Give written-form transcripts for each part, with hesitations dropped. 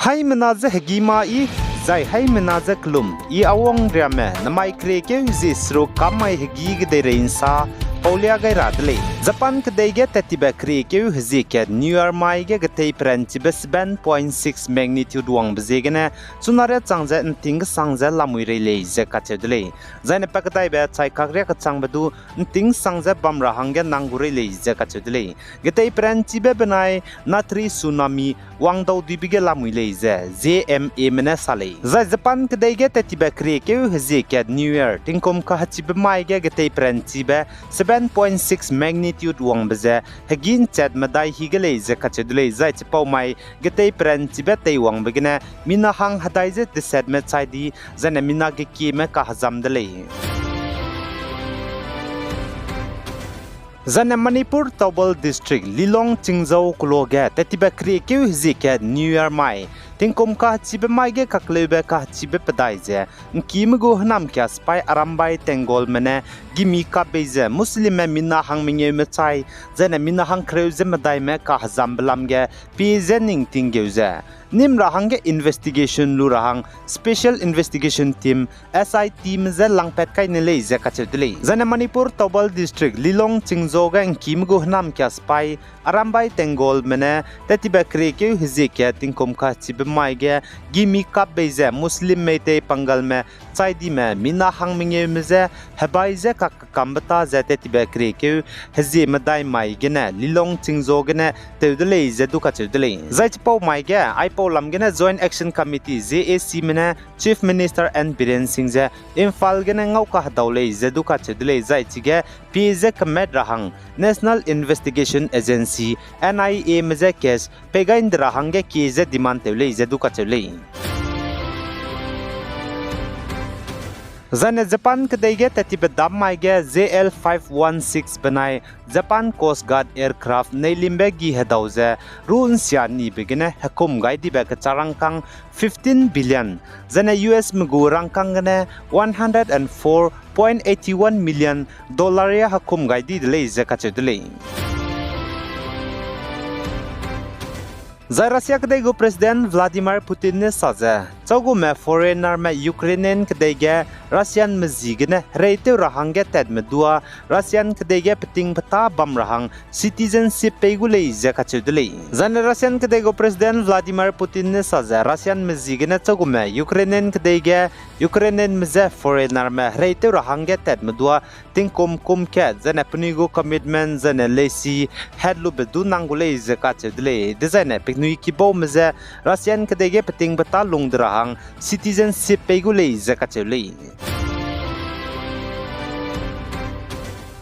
Hai menaza hegima I zai hai menaza klum I awong drame namai kreke zisro kamai hegi gede insa Paulia gai radle Japan kedege tetiba kreke hezike New Year mai ge gete pranchibe 7.6 magnitude wang bezegene sunare changja nting sangja lamui rele je kachedle zaine pakatai be chai kakre ka changbadu nting sangja bamra hangge nangure le je kachedle gete pranchibe benai natri tsunami wangdau dibige lamui le je Zeme mena sale za Japan kedege tetiba kreke hezike New Year tingkom ka hachibe mai ge gete pranchibe 7.6 magnitude wang beze hagin chat madai higale je kachedule zai chpau mai gete pran chibete wang begene mina hang hadai je the set me chaidi zane mina ge ki me ka hazam dele Zane Manipur Tobal District Lilong Chingzhou Kuloge tetiba kreke hizike New Year mai tingkom ka chibe mai ge kaklebe ka chibe padai je kimgo hnam kya spy arambai tengol mene gimi ka beze muslim minna hang minge me chai zene minna hang kreuze madai me ka hazam blam ge pizening tingeuze nim rahang ge investigation lu rahang special investigation team SI team ze langpet kai ne le je ka chedle zene Manipur Tobal District Lilong Chingzhou ge kimgo hnam kya spy arambai tengol mene tetiba kreke hizike tingkom ka chibe mai ge gimi ka beze muslim mete pangal me chaidi me mina hang minge meze habai je ka kambata zate tiba kreke hazi madai mai ge na Lilong Chingzhou ge na tedle je du ka chedle zai chpau mai ge ai pau lam ge na joint action committee JAC mena chief minister and Biren Singh je imphal ge na ngau ka hadaule je du ka chedle zai chige PJ kamet rahang National Investigation Agency NIA meze case pegain rahang ge ki je demand tevle je du ka chele Zane Japan kedege tetiba dam mai ge JL 516 banai Japan Coast Guard aircraft neilimbe gi hedauze run siani begene hakum gai di be ka charangkang 15 billion zane US mgu rangkang ne 104.81 million dollar ya hakum gai di le je ka chedule Zai Russia kedego President Vladimir Putin ne saze Chogu me foreigner me Ukrainian kedege Russian mezigene reite rahang ge ted medua Russian kedege peting peta bam rahang citizenship pegule je ka chedule Zan Russian kedego President Vladimir Putin ne saze Russian mezigene chogu me Ukrainian kedege Ukrainian meze foreigner me reite rahang ge ted medua tingkom kum ke zan apnigo commitment zan lesi headlu bedu nangule je ka chedule design nui kibo meze Russian kedege peting beta lungdrahang citizenship pegule zakachele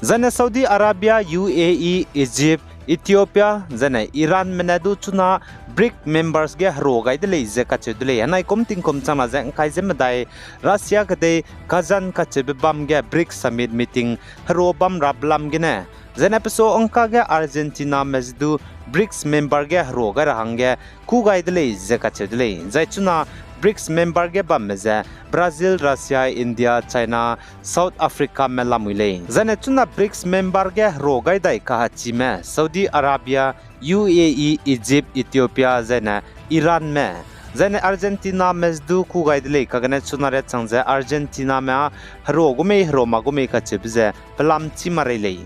Zane Saudi Arabia UAE Egypt Ethiopia zane Iran menadu chuna BRIC members ge rogai de leize kachedule anai komting kom chana jang kai jemdai Russia kade Kazan kachebe bam ge BRIC summit meeting hero bam rablam gene zane peso angka ge Argentina mezdu BRICS member ge roga rahange ku gai de leize kachedule zai chuna BRICS member ge bameze Brazil, Russia, India, China, South Africa melamule. Zane chuna BRICS member ge rogai dai kahachi me Saudi Arabia, UAE, Egypt, Ethiopia, zane Iran me. Zane Argentina mezdu ku gaidle kagane chunare changze Argentina me rogume roma gume kachibze pelam chimarele.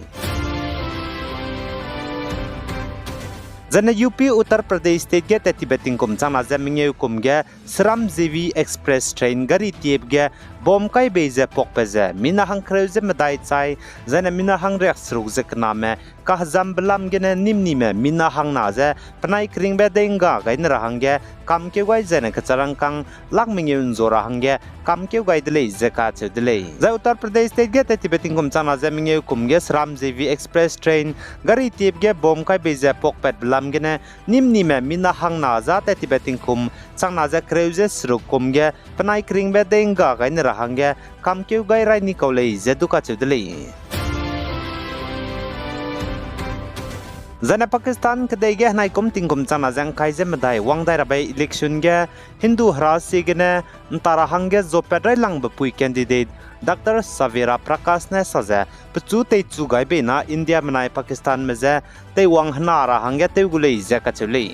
Zane UP Uttar Pradesh State ge tetibeting kum chana jaminge kum ge Sram Zevi Express train gari tiep ge bom kai beze pokpeze mina hang kreuze medai chai zane mina hang rek sruk je kname ka hazam blam ge ne nimni me mina hang na je panai kring be denga gain rahang ge kam ke gai zane ka charang kang lak minge unzora hang ge kam ke gai dele je ka chedele za Uttar Pradesh State ge tetibeting kum chana jaminge kum ge Sram Zevi Express train gari tiep ge bom kai beze pokpet blam ge ne nimni me mina hang na za tetibeting kum changna je kreuze sruk kum ge panai kring be denga gain rahangge kam keu gai rai ni kaulei zeduka chudlei Zana Pakistan kedege nai kom tingkom chana jang kai jemdai wangdai rabai election ge Hindu harasi gene ntara hangge zopedrai lang bapui candidate Dr. Savira Prakash ne saze pchu te chu gai be na India manai Pakistan meze te wang hna ra hangge te gulei zakachulei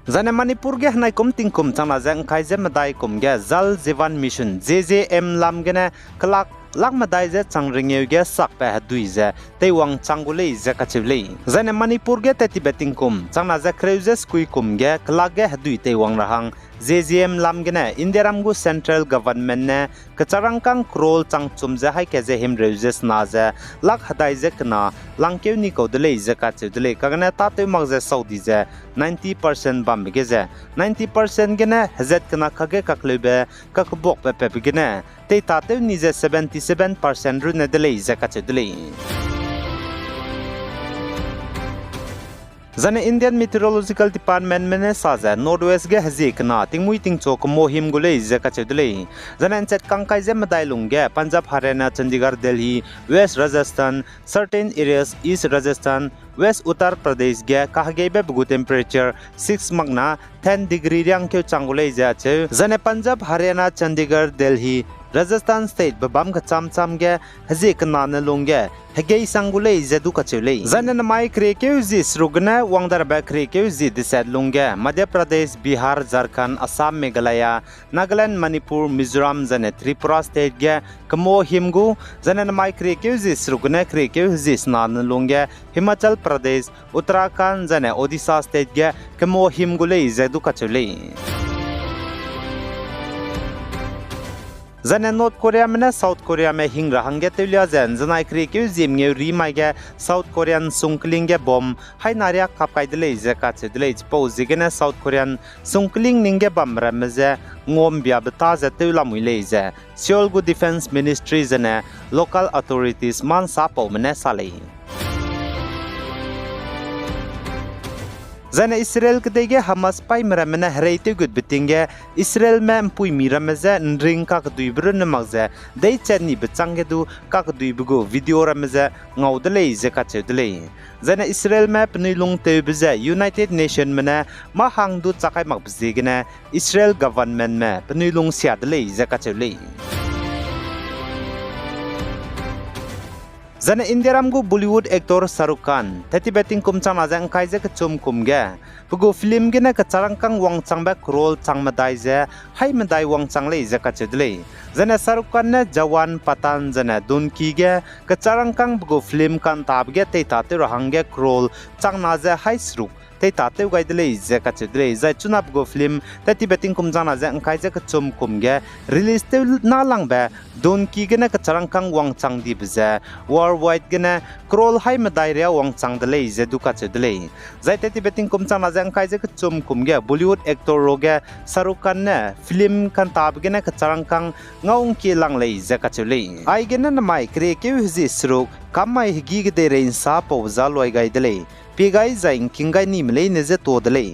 Zane Manipur ge hanai kum tingkum changna jang khai je madai kum ge Jal Jeevan Mission JJM lam gene klak lak madai je changringeu ge sak pa dui je teiwang changule je kachivle Zane Manipur ge teti beting kum changna je kreuze skui kum ge klak ge dui teiwang rahang JJM lam gene Indiaram gu central government ne kacharangkang krol changchum je hai ke je him reuses na je lak hadai je kana langkeu ni ko dele je kachivle kagane ta te mag je saudi je 90% bam ge je 90% gene hazet kana khage kaklebe kakbok pe gene te ta te ni je 77% ru ne dele je kachivle Zane Indian Meteorological Department mene saza Northwest ge hazik na tingmui tingchok mohim gule je kachedle Zane chet kangkai je madai lungge Punjab Haryana Chandigarh Delhi West Rajasthan certain areas East Rajasthan West Uttar Pradesh ge kahge be bugu temperature 6 magna 10 degree yang kyo changule je ache Zane Punjab Haryana Chandigarh Delhi Rajasthan state babam ka cham ge hazik na na lungge hegei sangule zedu kachule zanan mai krekeu zis rugna wangdar ba krekeu zi disad lungge Madhya Pradesh Bihar Jharkhand Assam Meghalaya Nagaland Manipur Mizoram zane Tripura state ge kamo himgu zanan mai krekeu zis rugna krekeu zis na na lungge Himachal Pradesh Uttarakhand zane Odisha state ge kamo himgule zedu kachule Zane North Korea mena South Korea me hingra hange tevlia zen zanai krikeu zimnge rimage South Korean sungklinge bom hai naria kapkai dele je kachedle po zigene South Korean sungkling ninge bam ramze ngom bia beta ze tevla muile je Seoul gu Defense Ministry zane local authorities man sapo mena sale Zane Israel kedege Hamas pai meramena hreite good bitinge Israel mem pui mirameze nring ka dui brun magze dei chani bechange du ka dui bugo video rameze ngaudele je ka chedele Zane Israel map nilung tebze United Nation mena ma hangdu chakai magbzigene Israel government map nilung siadele je ka chele Zane Indiaram gu Bollywood actor Shahrukh Khan thati betting kum chang ajang kai je kachum kum ge pugo film ge na kacharangkang wangchang ba krol changmadai je hai madai wangchang le je kachedle Zane Shahrukh Khan ne Jawan Patan jane dunki ge kacharangkang pugo film kan tab ge te ta te rahang ge krol changna je hai sruk te ta te gaidle je kachedle zai chunap go film thati betting kum jang ajang kai je kachum kum ge release te na lang ba dunki ge na kacharangkang wangchang di bza worldwide gena krol hai madai ria wangchang dele je duka chedle zai te betting kum chang ajang kai je chum kum ge Bollywood actor roge Shahrukh Khan ne film kan tab gena kacharangkang ngaung ki lang le je kachule ai gena na mai kre ke ji sruk kamai higi ge de rein sa po za loi gai dele pe gai zaing kingai ni mle ne je to dele